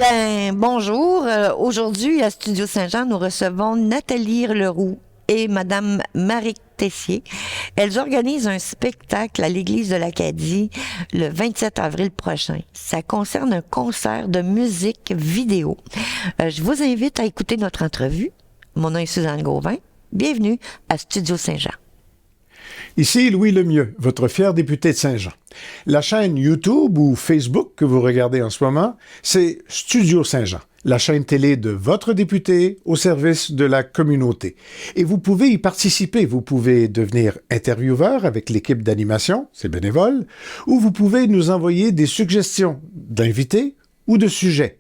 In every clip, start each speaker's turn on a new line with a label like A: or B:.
A: Bien, bonjour. Aujourd'hui, à Studio Saint-Jean, nous recevons Nathalie Leroux et Madame Marie Tessier. Elles organisent un spectacle à l'Église de l'Acadie le 27 avril prochain. Ça concerne un concert de musique vidéo. Je vous invite à écouter notre entrevue. Mon nom est Suzanne Gauvin. Bienvenue à Studio Saint-Jean.
B: Ici Louis Lemieux, votre fier député de Saint-Jean. La chaîne YouTube ou Facebook que vous regardez en ce moment, c'est Studio Saint-Jean, la chaîne télé de votre député au service de la communauté. Et vous pouvez y participer. Vous pouvez devenir intervieweur avec l'équipe d'animation, c'est bénévole, ou vous pouvez nous envoyer des suggestions d'invités ou de sujets.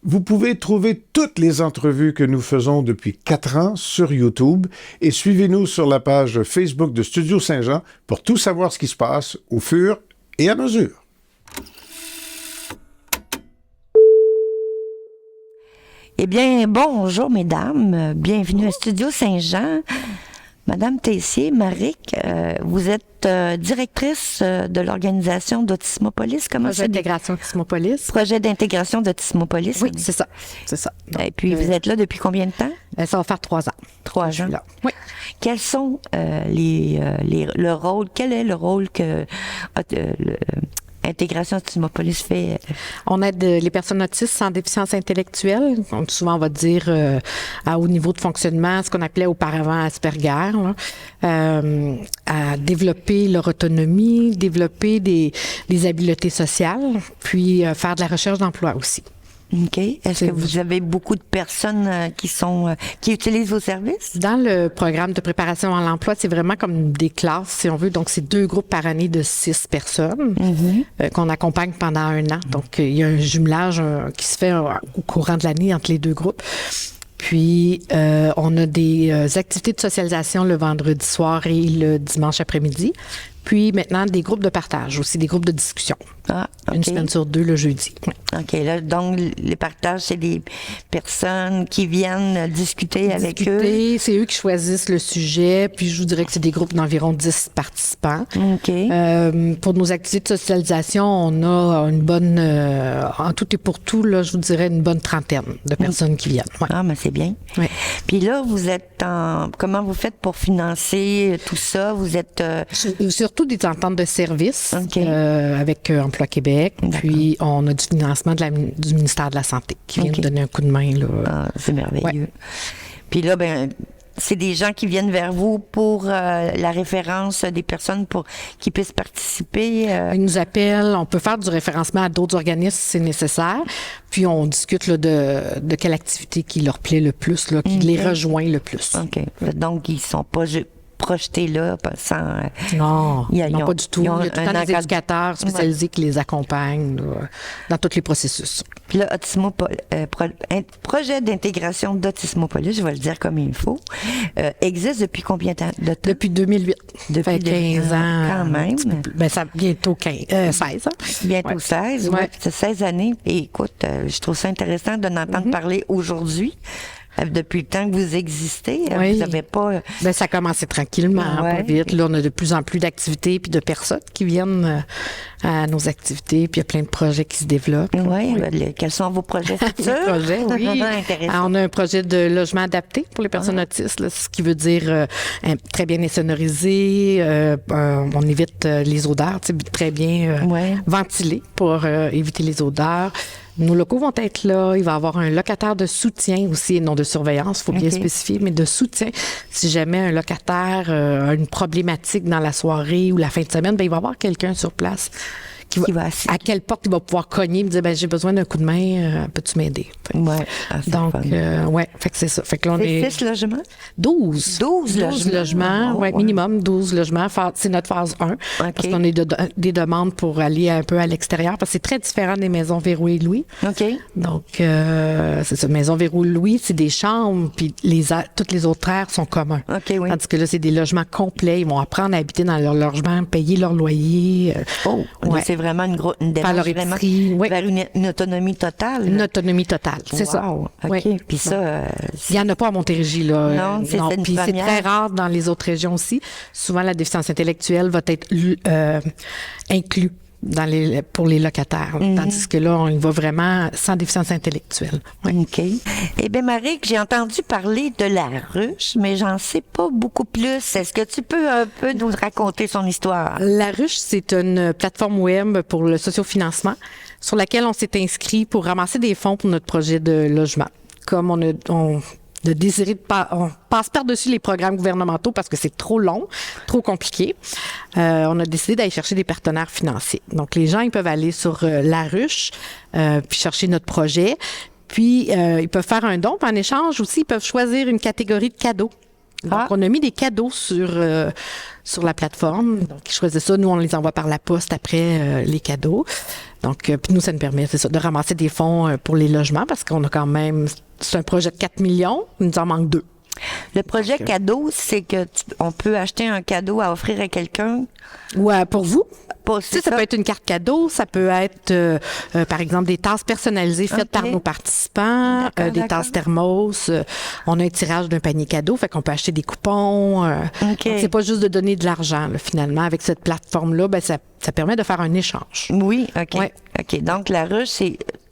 B: Vous pouvez trouver toutes les entrevues que nous faisons depuis 4 ans sur YouTube et suivez-nous sur la page Facebook de Studio Saint-Jean pour tout savoir ce qui se passe au fur et à mesure.
A: Eh bien, bonjour mesdames. Bienvenue à Studio Saint-Jean. Madame Tessier, Maric, vous êtes directrice de l'organisation d'Autismopolis. Comment
C: Projet d'intégration d'Autismopolis.
A: Projet d'intégration d'Autismopolis.
C: Oui, c'est ça. C'est ça.
A: Donc, et puis, vous êtes là depuis combien de temps?
C: Ça va faire 3 ans.
A: 3 ans.
C: Là. Oui.
A: Quels sont le rôle, quel est le rôle que Intégration Autismopolis fait?
C: On aide les personnes autistes sans déficience intellectuelle. Donc, souvent, on va dire à haut niveau de fonctionnement, ce qu'on appelait auparavant Asperger, là, à développer leur autonomie, développer des habiletés sociales, puis faire de la recherche d'emploi aussi.
A: OK. Est-ce que vous avez beaucoup de personnes qui utilisent vos services?
C: Dans le programme de préparation à l'emploi, c'est vraiment comme des classes, si on veut. Donc, c'est 2 groupes par année de 6 personnes qu'on accompagne pendant 1 an. Donc, il y a un jumelage qui se fait au courant de l'année entre les 2 groupes. Puis, on a des activités de socialisation le vendredi soir et le dimanche après-midi. Puis maintenant, des groupes de partage, aussi des groupes de discussion.
A: Ah, OK.
C: 1 semaine sur 2 le jeudi. Oui.
A: OK. Là, donc, les partages, c'est des personnes qui viennent discuter avec eux.
C: C'est eux qui choisissent le sujet. Puis je vous dirais que c'est des groupes d'environ 10 participants.
A: OK.
C: Pour nos activités de socialisation, on a une bonne, en tout et pour tout, là, je vous dirais une bonne trentaine de personnes qui viennent. Ouais.
A: Ah, mais c'est bien.
C: Ouais.
A: Puis là, vous êtes comment vous faites pour financer tout ça? Vous êtes...
C: Surtout des ententes de services
A: OK.
C: avec Emploi Québec.
A: D'accord.
C: Puis on a du financement du ministère de la Santé qui vient
A: OK.
C: nous donner un coup de main. Là.
A: Ah, c'est merveilleux.
C: Ouais.
A: Puis là, ben, c'est des gens qui viennent vers vous pour la référence des personnes pour qui puissent participer.
C: Ils nous appellent, on peut faire du référencement à d'autres organismes si c'est nécessaire. Puis on discute là, de quelle activité qui leur plaît le plus, là, qui les rejoint le plus.
A: OK. Donc, ils sont pas projetés là sans...
C: Non,
A: ils
C: non,
A: ont-
C: pas du tout.
A: ils ont
C: Il y a tout le
A: un
C: temps des
A: encadre-
C: éducateurs spécialisés qui les accompagnent là, dans tous les processus.
A: Puis là, projet d'intégration d'Autismopolis, je vais le dire comme il faut, existe depuis combien de temps?
C: Depuis 2008.
A: Depuis
C: Fait 15 ans.
A: Quand même.
C: Ben, ça bientôt 16 ans.
A: Bientôt
C: Ouais.
A: 16,
C: Ouais.
A: ouais. C'est 16 années. Et écoute, je trouve ça intéressant de n'entendre parler aujourd'hui. Depuis le temps que vous existez,
C: Oui.
A: vous n'avez pas...
C: Ben, ça a commencé tranquillement,
A: Ouais.
C: pas vite. Là, on a de plus en plus d'activités puis de personnes qui viennent à nos activités, puis il y a plein de projets qui se développent.
A: Oui, quels sont vos projets futurs?
C: Les projets, oui.
A: Intéressant.
C: On a un projet de logement adapté pour les personnes autistes, là, ce qui veut dire très bien insonorisé, on évite les odeurs, tu sais, très bien
A: Ouais.
C: ventilé pour éviter les odeurs. Nos locaux vont être là. Il va y avoir un locataire de soutien aussi, et non de surveillance, il faut bien
A: OK.
C: spécifier, mais de soutien. Si jamais un locataire a une problématique dans la soirée ou la fin de semaine, ben, il va y avoir quelqu'un sur place
A: Qui va assister.
C: à quelle porte il va pouvoir cogner, me dire, ben, j'ai besoin d'un coup de main, peux-tu m'aider? Fait que-
A: Ouais. Ah, c'est
C: Donc,
A: fun.
C: ouais, fait que c'est ça. Fait que là, on
A: C'est
C: est
A: 6 logements?
C: 12.
A: 12 logements.
C: Ouais,
A: Oh,
C: minimum 12 logements. C'est notre phase 1. Parce qu'on a des demandes pour aller un peu à l'extérieur, parce que c'est très différent des maisons Verrouille Louis.
A: OK.
C: Donc, c'est ça. Maison Verrouille Louis, c'est des chambres, puis toutes les autres aires sont communs.
A: OK, oui.
C: Tandis que là, c'est des logements complets. Ils vont apprendre à habiter dans leur logement, payer leur loyer.
A: Oh,
C: ouais.
A: c'est vraiment une
C: Faire
A: démarche
C: leur
A: vraiment
C: épicerie, oui.
A: vers une autonomie totale.
C: Une autonomie totale, c'est ça.
A: Wow, OK.
C: Oui.
A: Puis ça,
C: Il n'y en a pas à Montérégie, là.
A: Non, c'est une
C: Puis c'est
A: première.
C: très rare dans les autres régions aussi. Souvent, la déficience intellectuelle va être inclus pour les locataires. Tandis que là, on y va vraiment sans déficience intellectuelle. Ouais.
A: OK. Eh bien, Marie, j'ai entendu parler de la ruche, mais j'en sais pas beaucoup plus. Est-ce que tu peux un peu nous raconter son histoire?
C: La ruche, c'est une plateforme web pour le sociofinancement sur laquelle on s'est inscrit pour ramasser des fonds pour notre projet de logement. Comme on a désiré on passe par-dessus les programmes gouvernementaux parce que c'est trop long, trop compliqué. On a décidé d'aller chercher des partenaires financiers. Donc, les gens, ils peuvent aller sur La Ruche, puis chercher notre projet. Puis, ils peuvent faire un don. Puis en échange aussi, ils peuvent choisir une catégorie de cadeaux. Donc, on a mis des cadeaux sur la plateforme. Donc, ils choisissent ça. Nous, on les envoie par la poste après les cadeaux. Donc, puis nous, ça nous permet, c'est ça, de ramasser des fonds pour les logements parce qu'on a quand même, c'est un projet de 4 millions. Il nous en manque 2.
A: Le projet cadeau, c'est que on peut acheter un cadeau à offrir à quelqu'un.
C: Ou pour vous.
A: Pas,
C: Tu sais, ça peut être une carte cadeau, ça peut être, par exemple, des tasses personnalisées faites par nos participants, des tasses thermos. On a un tirage d'un panier cadeau, fait qu'on peut acheter des coupons. Donc, c'est pas juste de donner de l'argent, là, finalement. Avec cette plateforme-là, ben, ça permet de faire un échange.
A: Oui, OK.
C: Ouais.
A: OK. Donc, la ruche,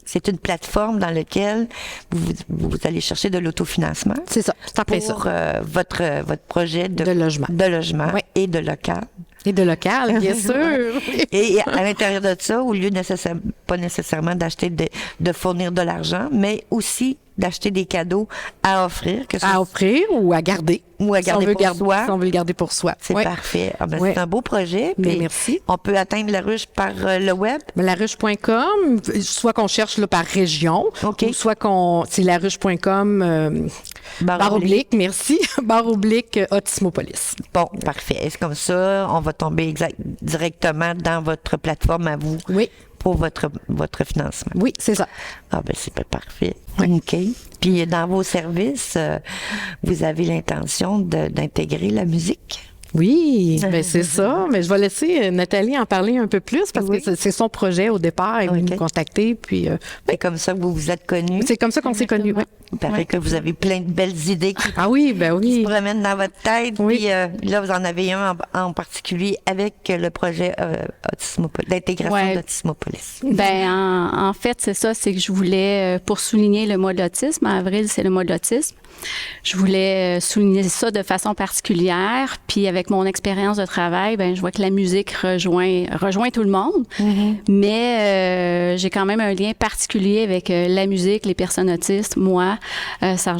A: c'est une plateforme dans laquelle vous allez chercher de l'autofinancement.
C: C'est ça, c'est après
A: pour
C: ça.
A: votre projet de logement
C: Oui.
A: et de local.
C: Et de local, bien sûr.
A: Et à l'intérieur de ça, au lieu pas nécessairement d'acheter de fournir de l'argent, mais aussi d'acheter des cadeaux à offrir.
C: À offrir ou à garder.
A: Ou à garder pour soi.
C: Si on veut le garder pour soi.
A: C'est parfait. Ah ben, c'est un beau projet.
C: Mais merci.
A: On peut atteindre la ruche par le web.
C: Laruche.com, soit qu'on cherche là, par région, ou soit c'est laruche.com /, merci, / Autismopolis.
A: Bon, parfait. Est-ce comme ça, on va tomber directement dans votre plateforme à vous?
C: Oui.
A: Pour votre financement.
C: Oui, c'est ça.
A: Ah ben c'est pas parfait.
C: Oui.
A: OK. Puis dans vos services, vous avez l'intention d'intégrer la musique?
C: Oui, ben c'est ça. Mais je vais laisser Nathalie en parler un peu plus parce que c'est son projet au départ. Elle est venue nous contacter. Puis,
A: c'est comme ça que vous vous êtes connus?
C: C'est comme ça qu'on s'est connus, oui.
A: Il paraît que vous avez plein de belles idées qui se promènent dans votre tête.
C: Oui.
A: Puis là, vous en avez un en particulier avec le projet d'intégration d'Autismopolis.
D: Ben, en fait, c'est ça, c'est que je voulais, pour souligner le mois de l'autisme, en avril, c'est le mois de l'autisme, je voulais souligner ça de façon particulière. Puis avec mon expérience de travail, ben, je vois que la musique rejoint tout le monde. Mm-hmm. Mais j'ai quand même un lien particulier avec la musique, les personnes autistes. Moi, ça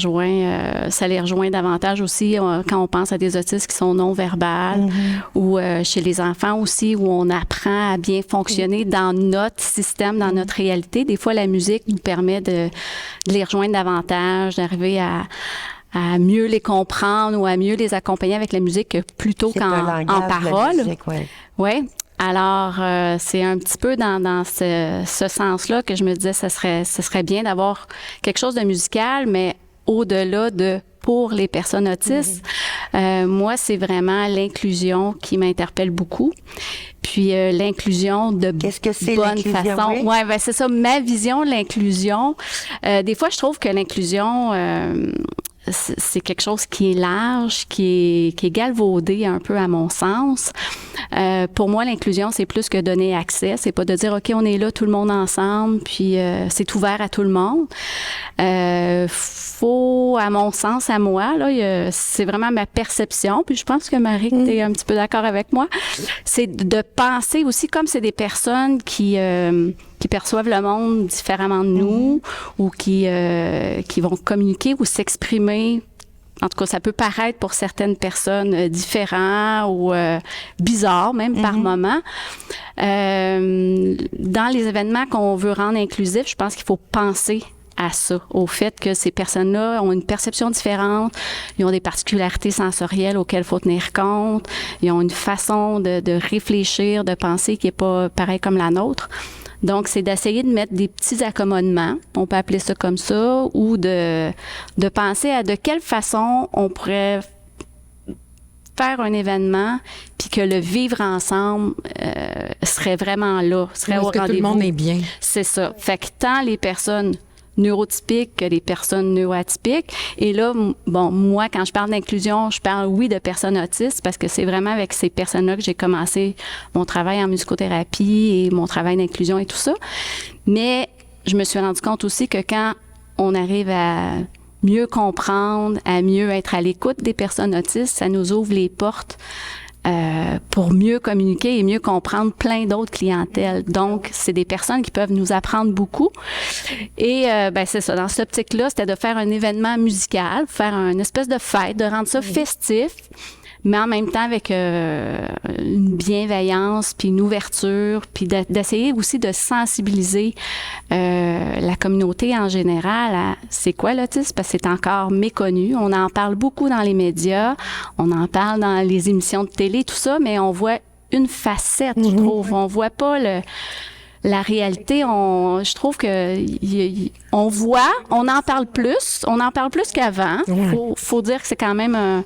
D: les rejoint davantage aussi quand on pense à des autistes qui sont non-verbales ou chez les enfants aussi, où on apprend à bien fonctionner dans notre système, dans notre réalité. Des fois, la musique nous permet de les rejoindre davantage, d'arriver à mieux les comprendre ou à mieux les accompagner avec la musique plutôt qu'en parole. Oui. Alors, c'est un petit peu dans ce sens-là que je me disais, ce serait bien d'avoir quelque chose de musical, mais au-delà de pour les personnes autistes. Moi, c'est vraiment l'inclusion qui m'interpelle beaucoup. Puis l'inclusion de bonne façon.
A: Oui,
D: ben, c'est ça, ma vision de l'inclusion. Des fois, je trouve que l'inclusion... c'est quelque chose qui est large, qui est galvaudé un peu à mon sens. Pour moi, l'inclusion, c'est plus que donner accès. C'est pas de dire, OK, on est là, tout le monde ensemble, puis c'est ouvert à tout le monde. Faut, à mon sens, à moi, là, c'est vraiment ma perception, puis je pense que Marie, tu es un petit peu d'accord avec moi, c'est de penser aussi comme c'est des personnes qui perçoivent le monde différemment de nous ou qui vont communiquer ou s'exprimer. En tout cas, ça peut paraître pour certaines personnes différent ou bizarre, même par moment. Dans les événements qu'on veut rendre inclusifs, je pense qu'il faut penser à ça, au fait que ces personnes-là ont une perception différente, ils ont des particularités sensorielles auxquelles il faut tenir compte, ils ont une façon de réfléchir, de penser qui n'est pas pareil comme la nôtre. Donc, c'est d'essayer de mettre des petits accommodements, on peut appeler ça comme ça, ou de penser à de quelle façon on pourrait faire un événement, puis que le vivre ensemble serait vraiment là, serait au rendez-vous.
C: Que tout le monde est bien.
D: C'est ça. Fait que tant les personnes neurotypiques que les personnes neuroatypiques. Et là, bon, moi, quand je parle d'inclusion, je parle, oui, de personnes autistes parce que c'est vraiment avec ces personnes-là que j'ai commencé mon travail en musicothérapie et mon travail d'inclusion et tout ça. Mais je me suis rendu compte aussi que quand on arrive à mieux comprendre, à mieux être à l'écoute des personnes autistes, ça nous ouvre les portes pour mieux communiquer et mieux comprendre plein d'autres clientèles. Donc, c'est des personnes qui peuvent nous apprendre beaucoup. Et ben c'est ça, dans cette optique-là, c'était de faire un événement musical, faire une espèce de fête, de rendre ça festif, mais en même temps avec une bienveillance, puis une ouverture, puis d'essayer aussi de sensibiliser la communauté en général à c'est quoi l'autisme, parce que c'est encore méconnu. On en parle beaucoup dans les médias, on en parle dans les émissions de télé, tout ça, mais on voit une facette, je trouve. On voit pas la réalité. Je trouve que on voit, on en parle plus qu'avant. Faut dire que c'est quand même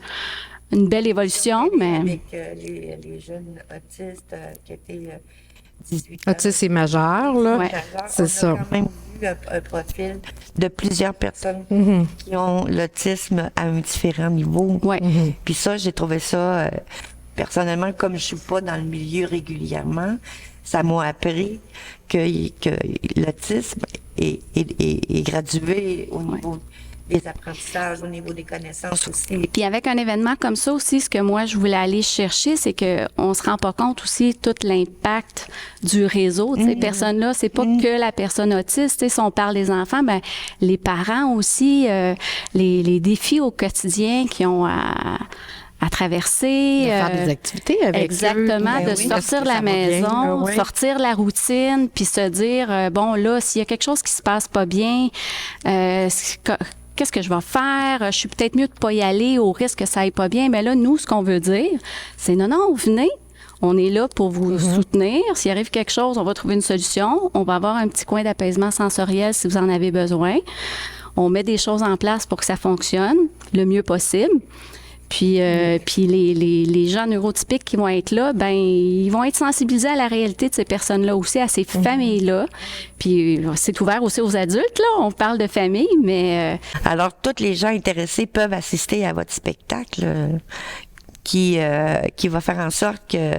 D: une belle évolution, mais...
A: Avec les jeunes autistes qui étaient 18 ans.
C: Autistes et majeurs, là.
D: Ouais.
C: C'est ça.
A: On a quand même vu un profil de plusieurs personnes qui ont l'autisme à un différent niveau.
D: Ouais.
A: Puis ça, j'ai trouvé ça, personnellement, comme je suis pas dans le milieu régulièrement, ça m'a appris que l'autisme est gradué au niveau des apprentissages, au niveau des connaissances aussi.
D: Puis avec un événement comme ça aussi, ce que moi je voulais aller chercher, c'est que on se rend pas compte aussi tout l'impact du réseau de ces personnes-là. C'est pas que la personne autiste. Tu sais, si on parle des enfants, ben les parents aussi, les défis au quotidien qui ont à traverser.
C: De faire des activités avec
D: exactement,
C: eux.
D: de sortir de la maison, sortir la routine, puis se dire, bon, là, s'il y a quelque chose qui se passe pas bien, qu'est-ce que je vais faire? Je suis peut-être mieux de pas y aller au risque que ça aille pas bien. Mais là, nous, ce qu'on veut dire, c'est non, venez. On est là pour vous soutenir. S'il arrive quelque chose, on va trouver une solution. On va avoir un petit coin d'apaisement sensoriel si vous en avez besoin. On met des choses en place pour que ça fonctionne le mieux possible. Puis les gens neurotypiques qui vont être là, ben ils vont être sensibilisés à la réalité de ces personnes-là aussi, à ces familles-là. Puis c'est ouvert aussi aux adultes, là. On parle de famille, mais...
A: Alors, tous les gens intéressés peuvent assister à votre spectacle qui va faire en sorte que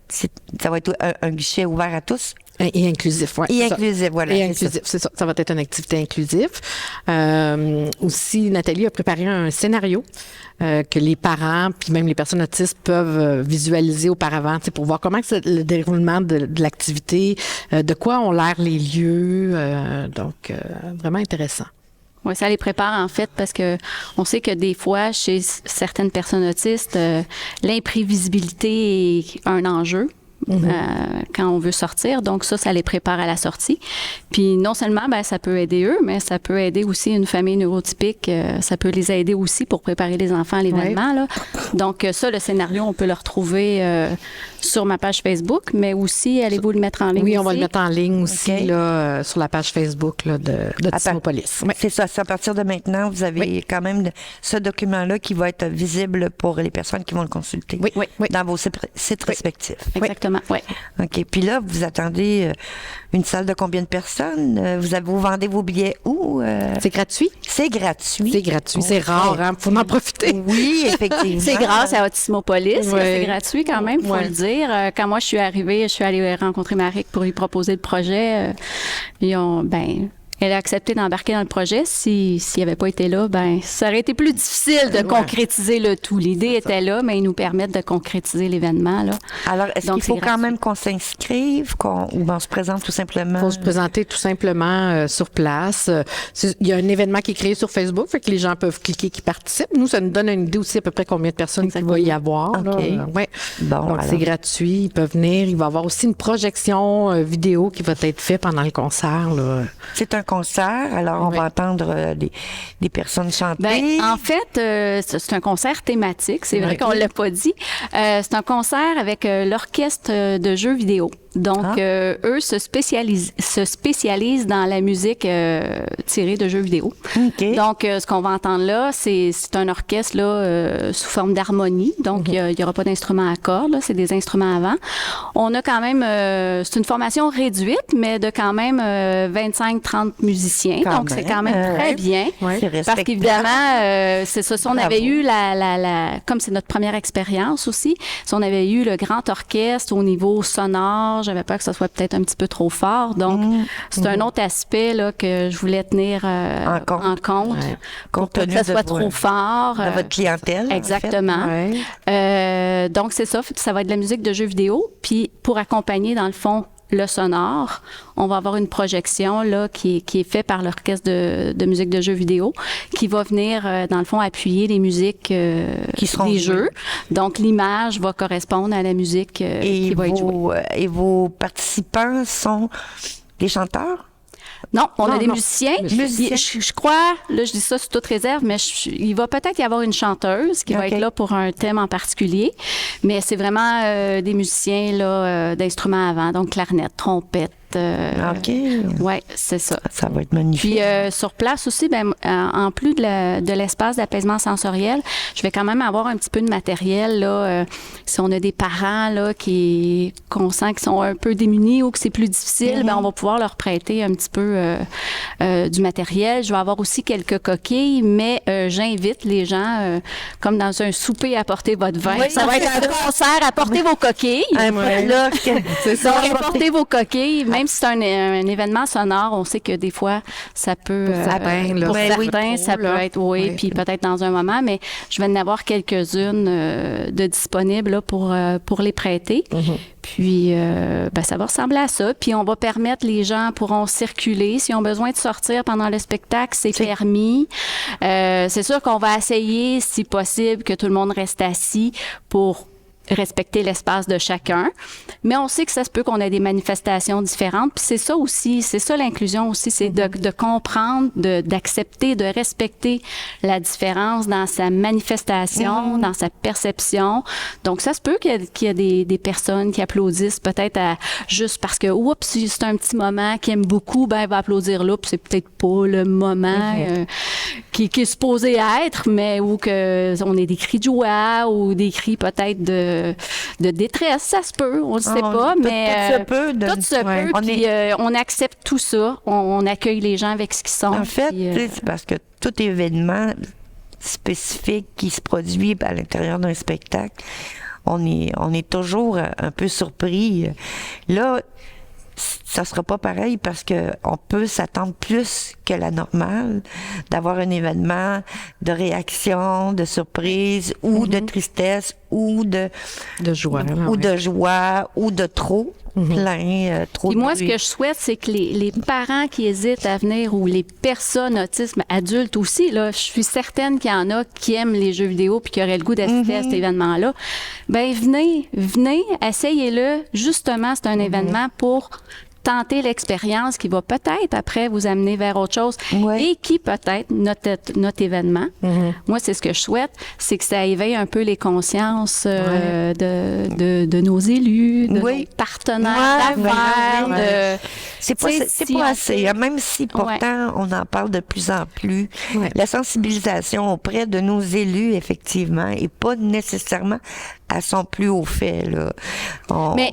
A: ça va être un guichet ouvert à tous.
C: Et inclusif, oui.
A: Et inclusif, voilà.
C: Et inclusif, c'est ça. Ça va être une activité inclusive. Aussi, Nathalie a préparé un scénario que les parents, puis même les personnes autistes peuvent visualiser auparavant, pour voir comment c'est le déroulement de l'activité, de quoi ont l'air les lieux. Donc, vraiment intéressant.
D: Oui, ça les prépare en fait parce que on sait que des fois, chez certaines personnes autistes, l'imprévisibilité est un enjeu. Quand on veut sortir. Donc ça les prépare à la sortie. Puis non seulement, ben ça peut aider eux, mais ça peut aider aussi une famille neurotypique. Ça peut les aider aussi pour préparer les enfants à l'événement. Là. Donc ça, le scénario, on peut le retrouver sur ma page Facebook, mais aussi, allez-vous le mettre en ligne?
C: Oui, on
D: aussi?
C: va le mettre en ligne aussi là, sur la page Facebook là, de Tismopolis.
A: C'est ça, c'est à partir de maintenant, vous avez quand même ce document-là qui va être visible pour les personnes qui vont le consulter dans vos sites respectifs.
D: Exactement, oui.
A: OK. Puis là, vous attendez une salle de combien de personnes? Vous vendez vos billets où?
C: C'est gratuit?
A: C'est gratuit.
C: C'est gratuit. C'est rare, hein? Faut en profiter.
A: Oui, effectivement.
D: C'est grâce à Autismopolis. C'est gratuit quand même, faut le dire. Quand moi, je suis arrivée, je suis allée rencontrer Marie pour lui proposer le projet. Elle a accepté d'embarquer dans le projet. S'il n'y avait pas été là, ben ça aurait été plus difficile de concrétiser le tout. L'idée était là, mais ils nous permettent de concrétiser l'événement. Là.
A: Alors, est-ce qu'il faut quand même qu'on s'inscrive ou on se présente tout simplement?
C: Il faut se présenter tout simplement sur place. Il y a un événement qui est créé sur Facebook, fait que les gens peuvent cliquer qui participent. Nous, ça nous donne une idée aussi à peu près combien de personnes il va y avoir.
A: Okay.
C: Bon, donc, c'est gratuit. Ils peuvent venir. Il va y avoir aussi une projection vidéo qui va être faite pendant le concert. Là.
A: C'est un concert, alors on va entendre des personnes chanter.
D: Ben, en fait, c'est un concert thématique, c'est vrai qu'on l'a pas dit. C'est un concert avec l'orchestre de jeux vidéo. Donc, eux se spécialisent dans la musique tirée de jeux vidéo. Okay. Donc, ce qu'on va entendre là, c'est un orchestre là, sous forme d'harmonie. Donc, il y aura pas d'instruments à cordes, c'est des instruments à vent. On a quand même, c'est une formation réduite, mais de quand même 25-30 musiciens.
A: Quand
D: Donc, c'est
A: même,
D: quand même très bien.
C: Ouais.
A: C'est
D: Parce
A: respectable.
D: qu'évidemment, c'est ça. Si on avait eu comme c'est notre première expérience aussi, si on avait eu le grand orchestre au niveau sonore, j'avais peur que ça soit peut-être un petit peu trop fort. Donc, c'est un autre aspect là, que je voulais tenir en compte.
C: Ouais.
D: Pour
A: Compte
D: pas que
A: tenu
D: ça
A: de
D: soit trop fort.
A: de votre clientèle. en fait.
D: Exactement.
C: Ouais.
D: Donc, c'est ça. Ça va être de la musique de jeux vidéo. Puis, pour accompagner, dans le fond, le sonore, on va avoir une projection là, qui est faite par l'orchestre de musique de jeux vidéo qui va venir, dans le fond, appuyer les musiques
A: Qui seront
D: des
A: jouées.
D: jeux. Donc, l'image va correspondre à la musique qui va être jouée.
A: Et vos participants sont des chanteurs?
D: Non, on a
C: Non,
D: des
C: non.
D: musiciens.
A: Musiciens.
D: Je crois, là, je dis ça sous toute réserve, mais il va peut-être y avoir une chanteuse qui va
A: OK.
D: être là pour un thème en particulier. Mais c'est vraiment des musiciens là, d'instruments avant, donc clarinette, trompette.
A: OK.
D: Ouais, c'est ça.
A: Ça va être magnifique.
D: Puis sur place aussi, ben, en plus de l'espace d'apaisement sensoriel, je vais quand même avoir un petit peu de matériel. Là, si on a des parents là, qu'on sent qu'ils sont un peu démunis ou que c'est plus difficile, ben, on va pouvoir leur prêter un petit peu du matériel. Je vais avoir aussi quelques coquilles, mais j'invite les gens, comme dans un souper, à apporter votre vin.
A: Oui,
D: Ça va être un concert, apportez vos coquilles.
A: Un peu là,
C: C'est ça.
D: Donc, apportez vos coquilles, même si c'est un événement sonore, on sait que des fois, ça peut...
C: Pour certains, là,
D: pour
C: c'est
D: certains,
C: pas trop,
D: ça peut
C: là.
D: être, oui,
C: Ouais.
D: puis peut-être dans un moment, mais je vais en avoir quelques-unes de disponibles là, pour les prêter. Puis, ben, ça va ressembler à ça. Puis, on va permettre, les gens pourront circuler. S'ils ont besoin de sortir pendant le spectacle, c'est permis. C'est sûr qu'on va essayer, si possible, que tout le monde reste assis pour respecter l'espace de chacun. Mais on sait que ça se peut qu'on ait des manifestations différentes. Puis c'est ça aussi, c'est ça l'inclusion aussi, c'est de comprendre, d'accepter, de respecter la différence dans sa manifestation, dans sa perception. Donc ça se peut qu'il y a des personnes qui applaudissent peut-être juste parce que, oups, si c'est un petit moment qu'ils aiment beaucoup, ben elle va applaudir là, puis c'est peut-être pas le moment qui est supposé être, mais où que on ait des cris de joie ou des cris peut-être de détresse, ça se peut, on ne sait pas, mais
A: tout se peut.
D: tout se peut,
A: On
D: puis on accepte tout ça, on accueille les gens avec ce qu'ils sont.
A: En fait,
D: puis,
A: tu sais, c'est parce que tout événement spécifique qui se produit à l'intérieur d'un spectacle, on est toujours un peu surpris. Là, ça sera pas pareil parce que on peut s'attendre plus que la normale d'avoir un événement de réaction, de surprise ou de tristesse ou de
C: joie. là,
A: ou
C: ouais.
A: de joie ou de trop plein, trop
D: Puis
A: de
D: moi, ce
A: bruit.
D: que je souhaite, c'est que les parents qui hésitent à venir ou les personnes autisme adultes aussi, là, je suis certaine qu'il y en a qui aiment les jeux vidéo puis qui auraient le goût d'assister à cet événement-là. Ben venez, essayez-le. Justement, c'est un événement pour tenter l'expérience qui va peut-être après vous amener vers autre chose
A: Ouais.
D: et qui peut-être notre événement. Moi, c'est ce que je souhaite, c'est que ça éveille un peu les consciences de nos élus, de
A: Oui.
D: nos partenaires
A: Ouais,
D: d'affaires,
A: ouais,
D: de
A: C'est pas,
D: tu sais,
A: c'est
D: si
A: pas
D: on
A: assez.
D: peut-
A: Même si pourtant on en parle de plus en plus,
C: Ouais.
A: la sensibilisation auprès de nos élus, effectivement, est pas nécessairement à son plus haut fait. Là.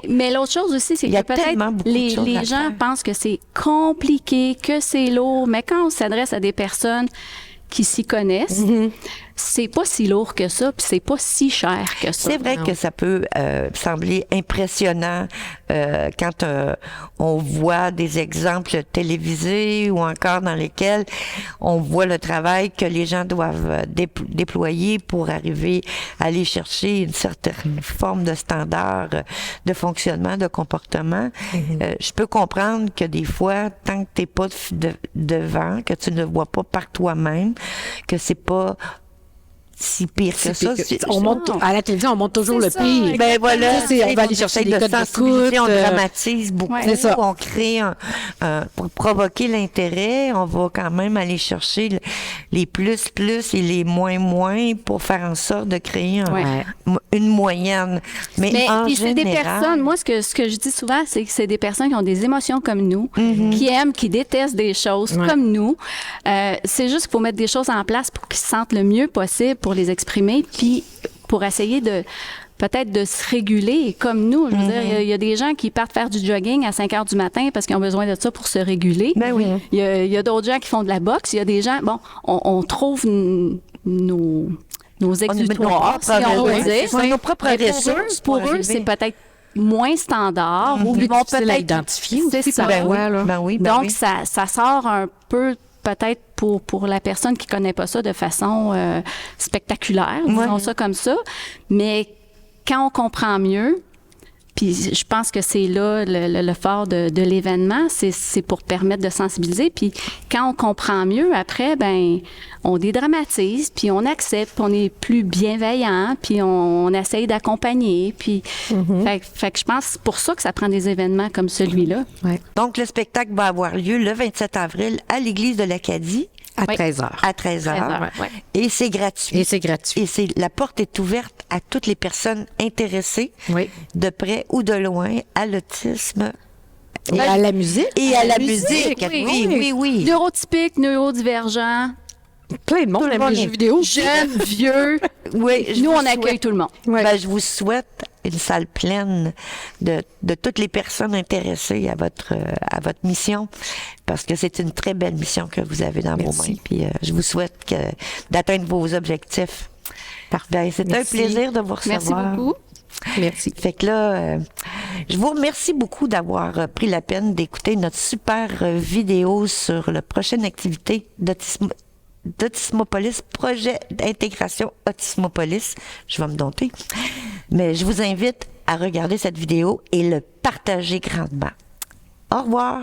D: Mais l'autre chose aussi, c'est
A: Il y a
D: que peut-être
A: tellement beaucoup de
D: les
A: choses à
D: gens
A: faire.
D: pensent que c'est compliqué, que c'est lourd, mais quand on s'adresse à des personnes qui s'y connaissent, c'est pas si lourd que ça, puis c'est pas si cher que ça.
A: C'est vrai que ça peut sembler impressionnant quand on voit des exemples télévisés ou encore dans lesquels on voit le travail que les gens doivent déployer pour arriver à aller chercher une certaine forme de standard de fonctionnement, de comportement. Je peux comprendre que des fois, tant que t'es pas devant, que tu ne le vois pas par toi-même, que c'est pas si pire que ça.
C: On monte, à la télévision, on monte toujours le
D: C'est ça,
C: pire.
A: Ben voilà,
C: Ça, c'est- on va aller chercher des codes
A: sensibiliser, on
C: d'écoute,
A: dramatise beaucoup,
D: Ouais.
C: C'est ça.
A: on crée pour provoquer l'intérêt, on va quand même aller chercher les plus et les moins pour faire en sorte de créer
C: Ouais.
A: une moyenne. Mais en
D: puis c'est des
A: général,
D: personnes, moi, ce que je dis souvent, c'est que c'est des personnes qui ont des émotions comme nous, qui aiment, qui détestent des choses
C: Ouais.
D: comme nous. C'est juste qu'il faut mettre des choses en place pour qu'ils se sentent le mieux possible pour les exprimer, puis pour essayer peut-être de se réguler comme nous. Je veux dire, il y a des gens qui partent faire du jogging à 5 heures du matin parce qu'ils ont besoin de ça pour se réguler.
A: Ben oui.
D: Il y a d'autres gens qui font de la boxe. Il y a des gens, on trouve nos exutoires, si on veut dire.
A: C'est nos propres ressources.
D: Pour eux, c'est peut-être moins standard. Ou ils vont
C: difficile à
D: peut-être
C: identifier
D: c'est
C: aussi,
D: ça.
C: parfois, là.
A: Ben oui, ben
D: Donc,
A: oui.
D: ça sort un peu peut-être pour la personne qui connaît pas ça de façon spectaculaire, disons ça comme ça. Mais quand on comprend mieux, puis je pense que c'est là le fort de l'événement, c'est pour permettre de sensibiliser. Puis quand on comprend mieux, après, ben on dédramatise, puis on accepte, puis on est plus bienveillant, puis on essaye d'accompagner. Puis fait que je pense que c'est pour ça que ça prend des événements comme celui-là.
C: Ouais.
A: Donc, le spectacle va avoir lieu le 27 avril à l'église de l'Acadie
C: À
D: Oui.
C: 13h.
A: à 13h.
D: Ouais.
A: Et c'est gratuit.
C: Et c'est gratuit.
A: Et la porte est ouverte à toutes les personnes intéressées,
C: Oui.
A: de près ou de loin, à l'autisme
C: Et à la musique.
A: et à la musique.
D: oui.
A: Oui.
D: Neurotypique, neurodivergent,
C: Plein de monde
A: Tout le
C: aime
A: monde
C: les
A: est-
C: jeux vidéo.
D: jeune, vieux.
A: Oui, je
D: Nous,
A: vous
D: on accueille
A: souhaite-
D: tout le monde.
C: Ouais.
A: Ben, je vous souhaite une salle pleine de toutes les personnes intéressées à votre mission, parce que c'est une très belle mission que vous avez dans vos
C: Merci.
A: mains. Puis je vous souhaite d'atteindre vos objectifs. Ben, c'est un
C: Merci.
A: plaisir de vous recevoir.
D: Merci beaucoup.
C: Merci.
A: Fait que là, je vous remercie beaucoup d'avoir pris la peine d'écouter notre super vidéo sur la prochaine activité d'Autismopolis, projet d'intégration Autismopolis. Je vais me dompter. Mais je vous invite à regarder cette vidéo et le partager grandement. Au revoir.